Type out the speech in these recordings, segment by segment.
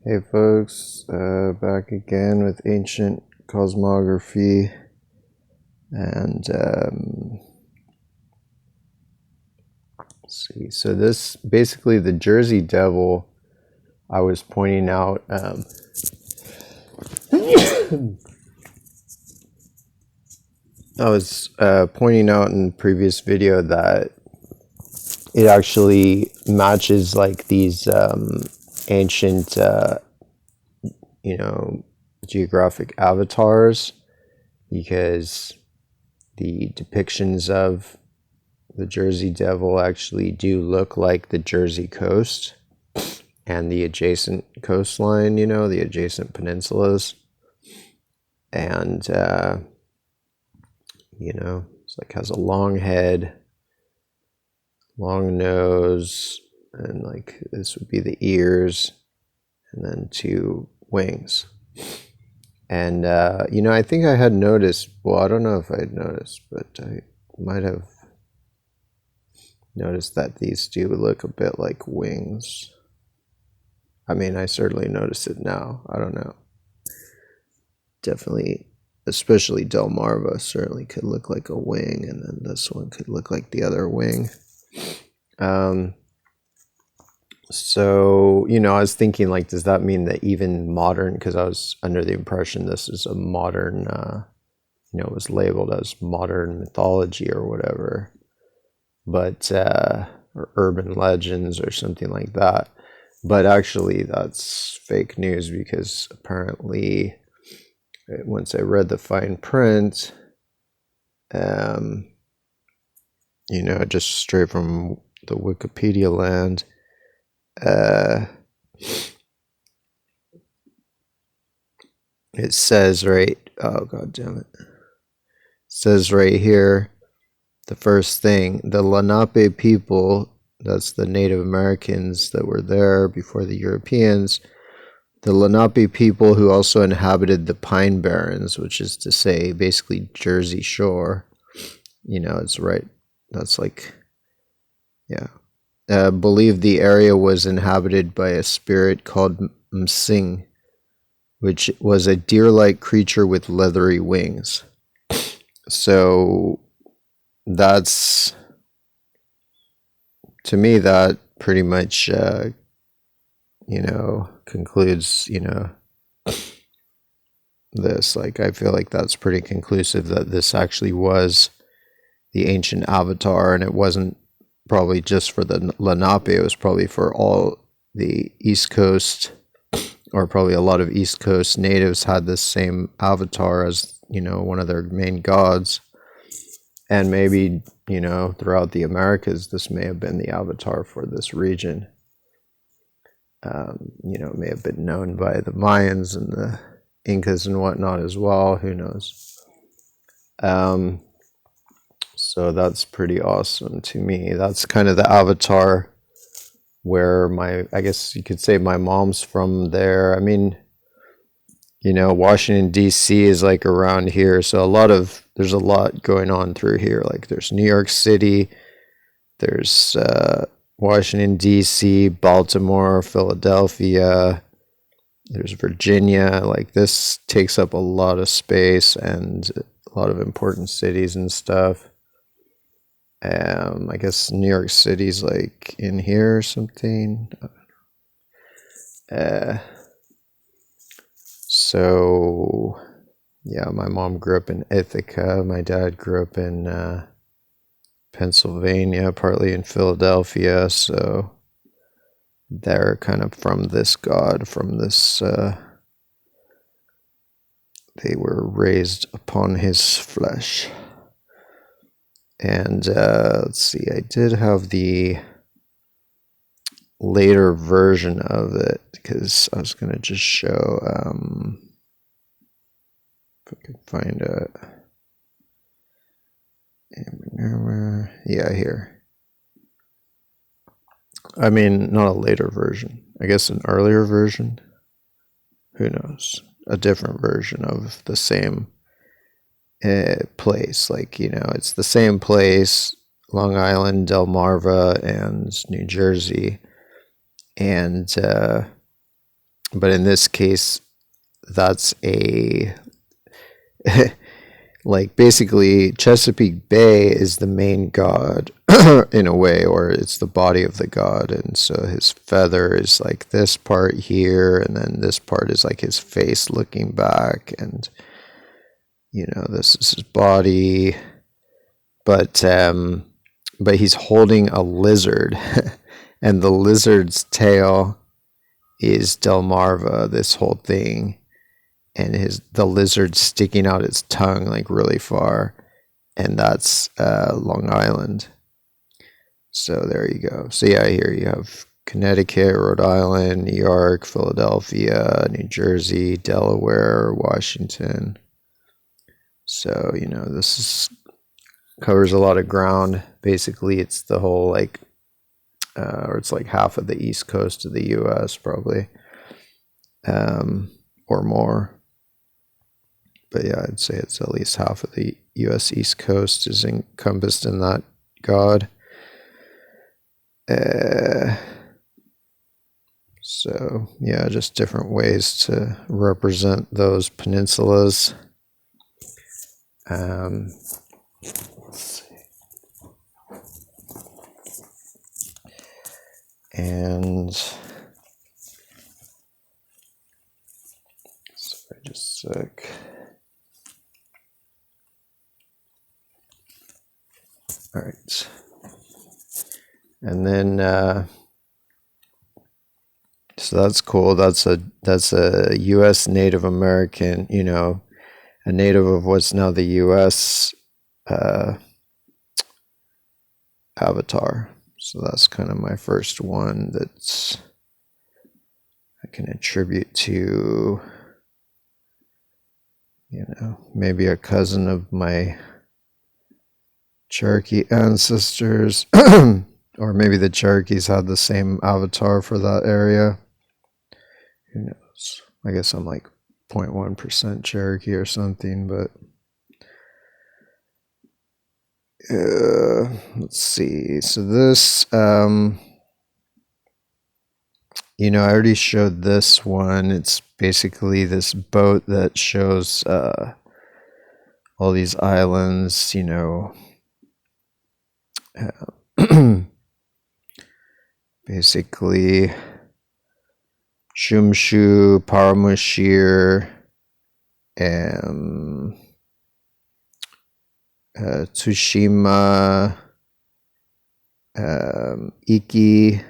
Hey folks, back again with ancient cosmography, and let's see. So this basically the Jersey Devil. I was pointing out. I was pointing out in the previous video that it actually matches like these ancient, geographic avatars, because the depictions of the Jersey Devil actually do look like the Jersey coast and the adjacent coastline, the adjacent peninsulas. And, it's like has a long head, long nose, and like this would be the ears, and then two wings. And, I think I had noticed, well, I don't know if I had noticed, but I might have noticed that these do look a bit like wings. I mean, I certainly notice it now. I don't know. Definitely, especially Delmarva certainly could look like a wing, and then this one could look like the other wing. So, I was thinking, like, does that mean that even modern, because I was under the impression this is a modern, it was labeled as modern mythology or whatever, but, or urban legends or something like that. But actually, that's fake news, because apparently, once I read the fine print, just straight from the Wikipedia land, it says oh god damn it, says right here, the first thing, the Lenape people, that's the Native Americans that were there before the Europeans, the Lenape people who also inhabited the Pine Barrens, which is to say basically Jersey Shore, it's right, that's like, yeah, believed the area was inhabited by a spirit called Msing, which was a deer-like creature with leathery wings. So that's, to me, that pretty much, concludes, this. Like, I feel like that's pretty conclusive that this actually was the ancient avatar, and it wasn't probably just for the Lenape, it was probably for all the East Coast, or probably a lot of East Coast natives had this same avatar as, one of their main gods. And maybe, throughout the Americas, this may have been the avatar for this region. It may have been known by the Mayans and the Incas and whatnot as well. Who knows? So that's pretty awesome to me. That's kind of the avatar where I guess you could say my mom's from there. I mean, Washington, D.C. is like around here. So there's a lot going on through here. Like there's New York City, there's Washington, D.C., Baltimore, Philadelphia, there's Virginia. Like this takes up a lot of space and a lot of important cities and stuff. I guess New York City's like in here or something. So, yeah, my mom grew up in Ithaca. My dad grew up in Pennsylvania, partly in Philadelphia. So they're kind of from this god, from this, they were raised upon his flesh. And let's see, I did have the later version of it, because I was going to just show, if I could find it. Yeah, here. I mean, not a later version. I guess an earlier version. Who knows? A different version of the same place. Like, it's the same place, Long Island, Delmarva, and New Jersey. And But in this case, that's a like basically Chesapeake Bay is the main god in a way, or it's the body of the god, and so his feather is like this part here, and then this part is like his face looking back, and this is his body, but he's holding a lizard, and the lizard's tail is Delmarva, this whole thing, and the lizard sticking out its tongue like really far, and that's Long Island. So there you go. So yeah, here you have Connecticut, Rhode Island, New York, Philadelphia, New Jersey, Delaware, Washington. So this covers a lot of ground. Basically, it's the whole or it's like half of the east coast of the U.S. probably, or more. But yeah, I'd say it's at least half of the U.S. East Coast is encompassed in that god. So yeah, just different ways to represent those peninsulas. Let's see. And sorry, just a sec. All right. And then so that's cool. That's a US Native American, a native of what's now the US avatar. So that's kind of my first one that's I can attribute to maybe a cousin of my Cherokee ancestors, or maybe the Cherokees had the same avatar for that area. Who knows? I guess I'm like 0.1% Cherokee or something, but let's see. So this, I already showed this one. It's basically this boat that shows all these islands, basically Shumshu, Paramushir, Tsushima, Iki,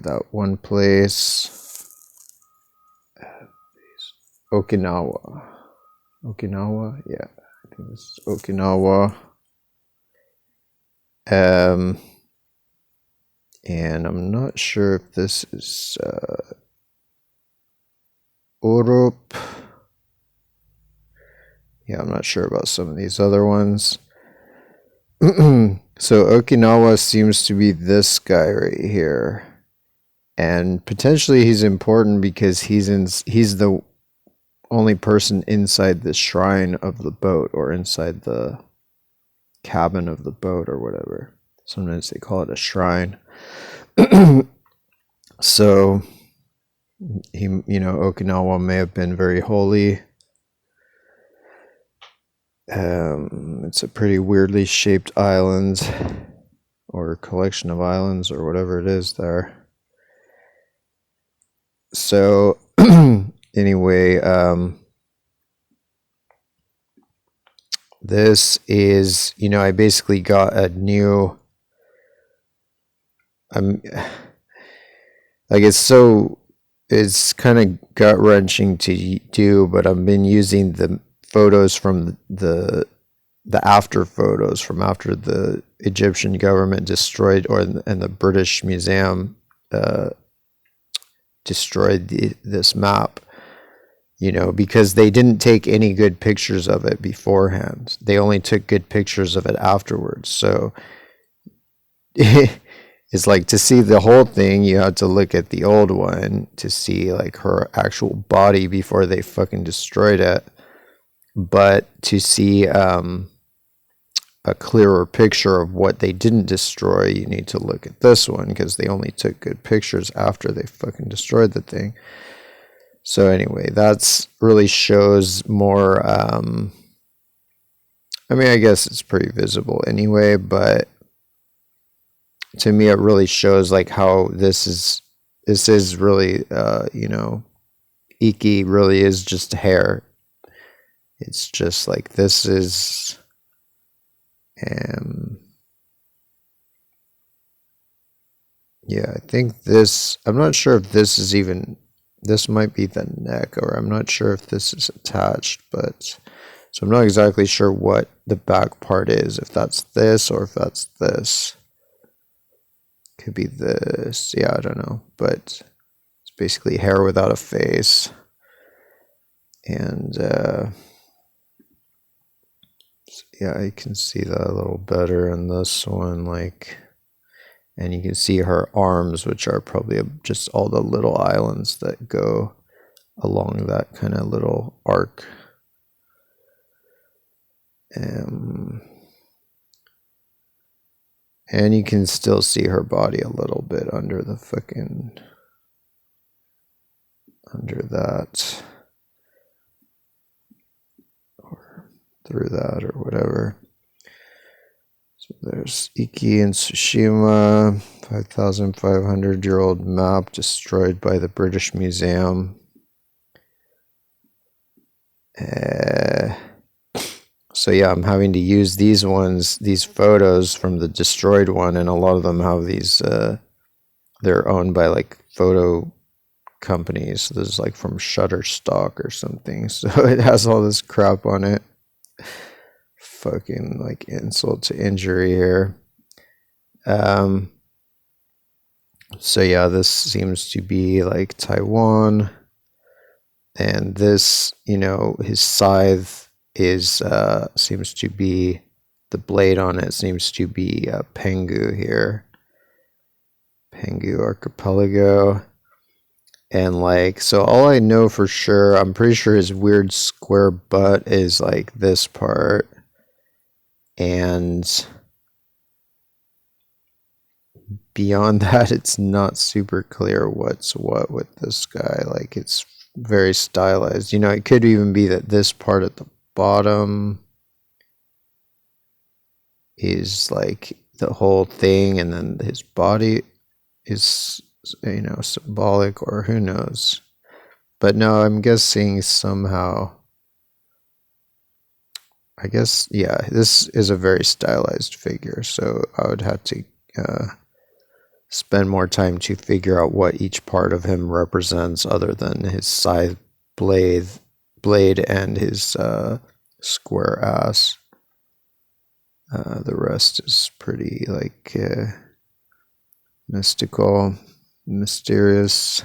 that one place, Okinawa. Okinawa, yeah, I think this is Okinawa. And I'm not sure if this is Urup. Yeah, I'm not sure about some of these other ones. So Okinawa seems to be this guy right here. And potentially he's important because he's the only person inside the shrine of the boat, or inside the cabin of the boat, or whatever. Sometimes they call it a shrine. So he, Okinawa may have been very holy. It's a pretty weirdly shaped island, or collection of islands, or whatever it is there. So anyway, this is, I basically got a new, it's kind of gut wrenching to do, but I've been using the photos from the after photos from after the Egyptian government destroyed, and the British Museum destroyed this map, because they didn't take any good pictures of it beforehand. They only took good pictures of it afterwards. So it's like, to see the whole thing, you have to look at the old one to see like her actual body before they fucking destroyed it. But to see a clearer picture of what they didn't destroy, you need to look at this one because they only took good pictures after they fucking destroyed the thing. So anyway, that's really shows more. I mean, I guess it's pretty visible anyway, but to me, it really shows like how this is really, Iki really is just hair. It's just like this is, yeah, I think this, I'm not sure if this is even, this might be the neck, or I'm not sure if this is attached, but, so I'm not exactly sure what the back part is, if that's this or if that's this. Could be this, yeah, I don't know, but it's basically hair without a face. And, yeah, I can see that a little better in this one, like, and you can see her arms, which are probably just all the little islands that go along that kind of little arc. And you can still see her body a little bit under the fucking, under that, or through that, or whatever. So there's Iki and Tsushima, 5,500-year-old map destroyed by the British Museum. So yeah, I'm having to use these photos from the destroyed one, and a lot of them have these, they're owned by like photo companies. So this is like from Shutterstock or something. So it has all this crap on it. Fucking like insult to injury here. So yeah, this seems to be like Taiwan, and this, his scythe is seems to be, the blade on it seems to be Penghu here, Penghu Archipelago. And like, so all I know for sure, I'm pretty sure his weird square butt is like this part. And beyond that, it's not super clear what's what with this guy. Like, it's very stylized. It could even be that this part at the bottom is like the whole thing, and then his body is, symbolic, or who knows. But no, I'm guessing somehow, I guess, yeah, this is a very stylized figure, so I would have to spend more time to figure out what each part of him represents, other than his scythe blade and his square ass. The rest is pretty like mystical, mysterious.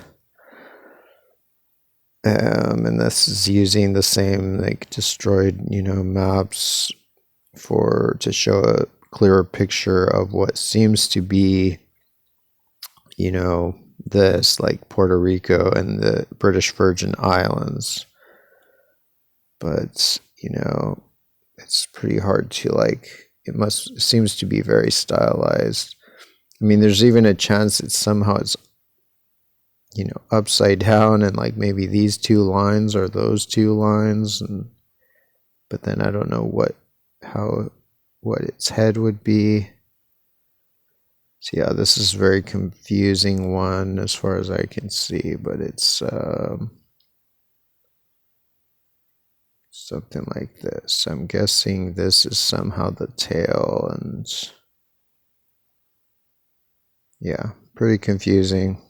And this is using the same like destroyed, maps to show a clearer picture of what seems to be, this like Puerto Rico and the British Virgin Islands. But, it's pretty hard to like, it seems to be very stylized. I mean, there's even a chance that somehow it's, upside down, and like maybe these two lines are those two lines, but then I don't know what its head would be. So yeah, this is a very confusing one as far as I can see, but it's something like this. I'm guessing this is somehow the tail, and yeah, pretty confusing.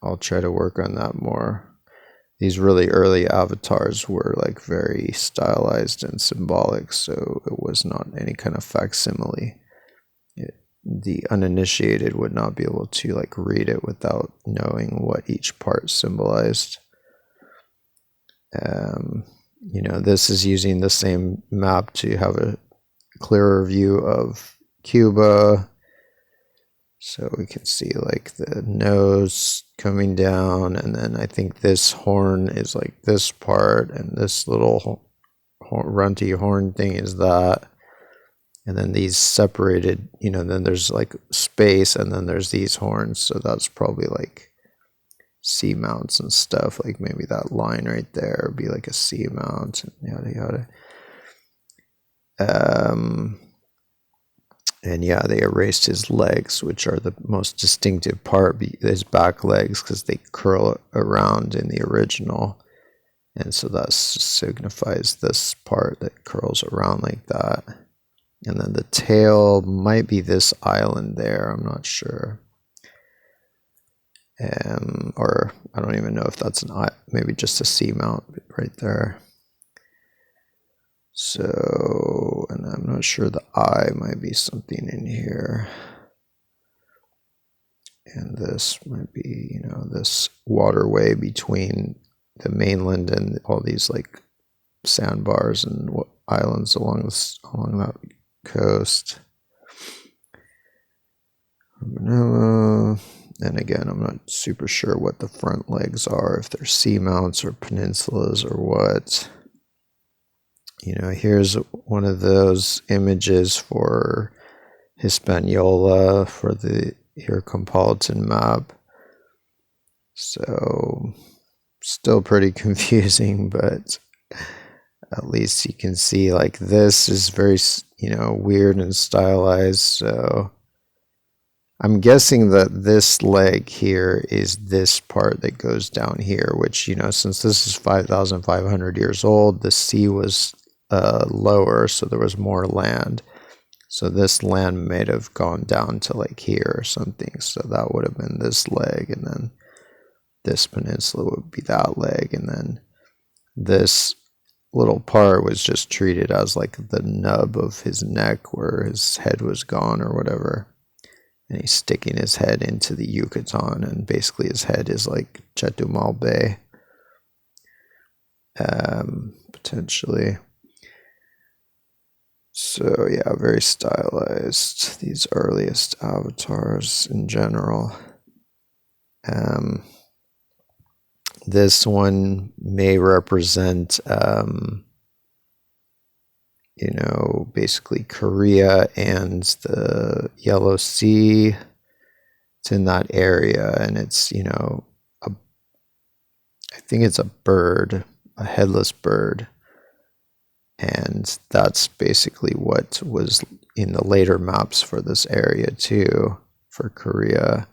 I'll try to work on that more. These really early avatars were like very stylized and symbolic, so it was not any kind of facsimile. The uninitiated would not be able to like read it without knowing what each part symbolized. This is using the same map to have a clearer view of Cuba. So we can see like the nose coming down, and then I think this horn is like this part, and this little runty horn thing is that. And then these separated, then there's like space, and then there's these horns. So that's probably like sea mounts and stuff. Like maybe that line right there would be like a sea mount, and yada yada. And yeah, they erased his legs, which are the most distinctive part, his back legs, because they curl around in the original. And so that signifies this part that curls around like that. And then the tail might be this island there. I'm not sure. Or I don't even know if that's maybe just a seamount right there. So, and I'm not sure, the eye might be something in here. And this might be, this waterway between the mainland and all these like sandbars and islands along that coast. And again, I'm not super sure what the front legs are, if they're seamounts or peninsulas or what. Here's one of those images for Hispaniola for the Heracompolitan map. So, still pretty confusing, but at least you can see like this is very, weird and stylized. So, I'm guessing that this leg here is this part that goes down here, which, since this is 5,500 years old, the sea was lower, so there was more land. So this land may have gone down to like here or something. So that would have been this leg, and then this peninsula would be that leg, and then this little part was just treated as like the nub of his neck where his head was gone or whatever. And he's sticking his head into the Yucatan, and basically his head is like Chetumal Bay, potentially. So yeah, very stylized, these earliest avatars in general. This one may represent, basically Korea and the Yellow Sea. It's in that area, and it's, I think it's a bird, a headless bird. And that's basically what was in the later maps for this area too, for Korea.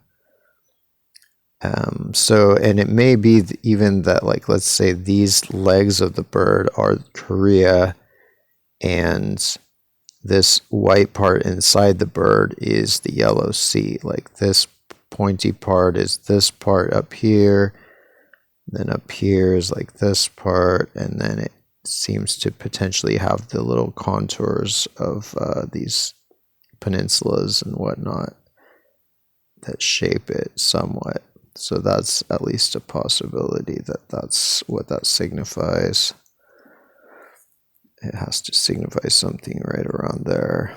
And it may be even that, like, let's say these legs of the bird are Korea, and this white part inside the bird is the Yellow Sea. Like this pointy part is this part up here, then up here is like this part, and then it seems to potentially have the little contours of these peninsulas and whatnot that shape it somewhat. So that's at least a possibility that that's what that signifies. It has to signify something right around there.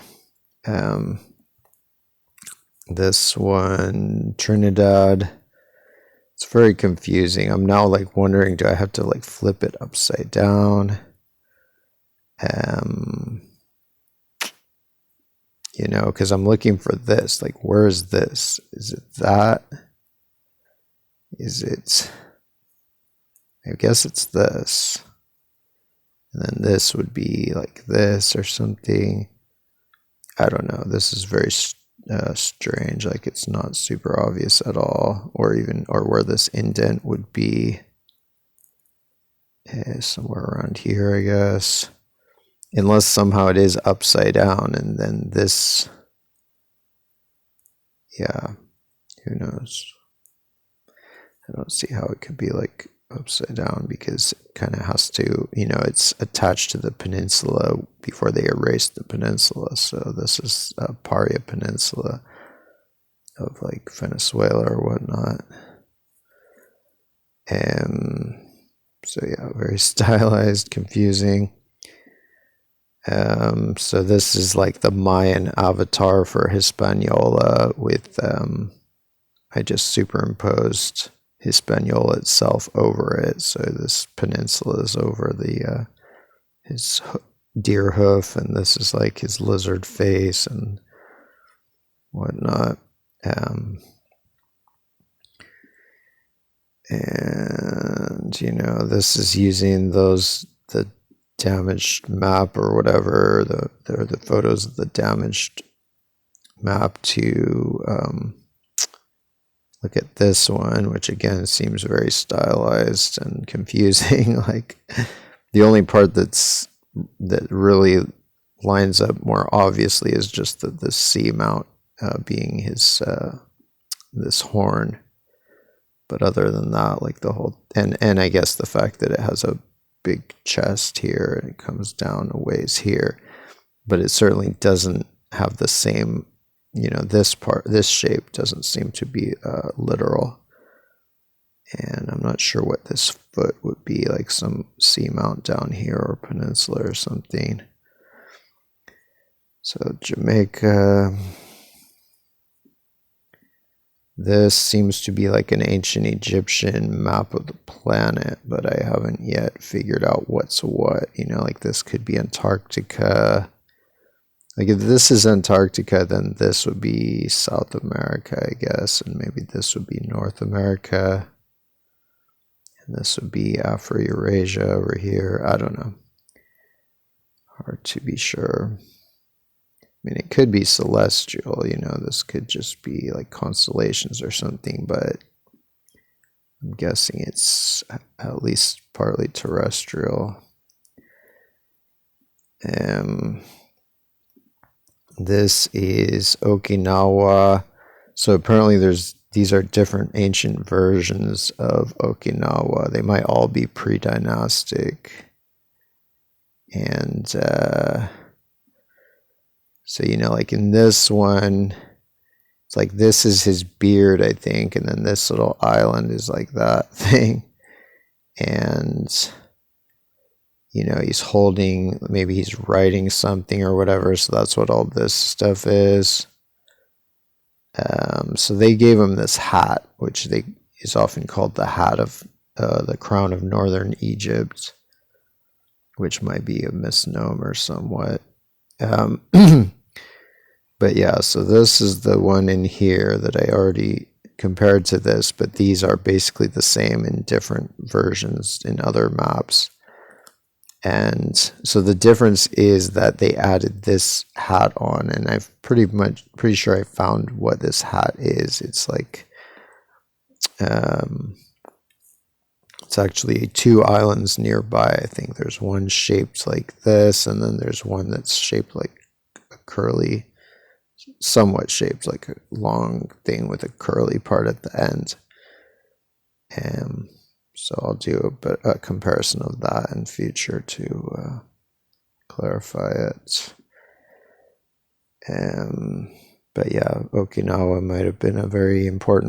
This one, Trinidad. It's very confusing. I'm now like wondering, do I have to like flip it upside down? Because I'm looking for this. Like, where is this? Is it that? Is it? I guess it's this. And then this would be like this or something. I don't know. This is very strange. Like, it's not super obvious at all, or where this indent would be. Somewhere around here, I guess. Unless somehow it is upside down, and then this. Yeah, who knows? I don't see how it could be like upside down, because it kind of has to, it's attached to the peninsula before they erased the peninsula. So this is a Paria Peninsula of like Venezuela or whatnot. So yeah, very stylized, confusing. So this is like the Mayan avatar for Hispaniola with, I just superimposed Hispaniola itself over it. So this peninsula is over his deer hoof, and this is like his lizard face and whatnot. And you know, this is using the damaged map or whatever. They're the photos of the damaged map to look at this one, which again seems very stylized and confusing. Like the only part that really lines up more obviously is just the C mount being his this horn. But other than that, like the whole and I guess the fact that it has a big chest here and it comes down a ways here, but it certainly doesn't have the same, you know, this shape doesn't seem to be literal. And I'm not sure what this foot would be, like some seamount down here or peninsula or something. So Jamaica. This seems to be like an ancient Egyptian map of the planet, but I haven't yet figured out what's what. You know, like this could be Antarctica. Like if this is Antarctica, then this would be South America, I guess, and maybe this would be North America. And this would be Afro-Eurasia over here. I don't know. Hard to be sure. I mean, it could be celestial, you know, this could just be like constellations or something, but I'm guessing it's at least partly terrestrial. This is Okinawa. So apparently these are different ancient versions of Okinawa. They might all be pre-dynastic. And so, you know, like in this one, it's like this is his beard, I think, and then this little island is like that thing. And, you know, he's holding, maybe he's writing something or whatever, so that's what all this stuff is. So they gave him this hat, which is often called the hat of the crown of northern Egypt, which might be a misnomer somewhat. But yeah, so this is the one in here that I already compared to this, but these are basically the same in different versions in other maps. And so the difference is that they added this hat on, and I'm pretty sure I found what this hat is. It's like it's actually two islands nearby. I think there's one shaped like this, and then there's one that's shaped like a curly, somewhat shaped like a long thing with a curly part at the end. So I'll do a comparison of that in future to clarify it. But yeah, Okinawa might have been a very important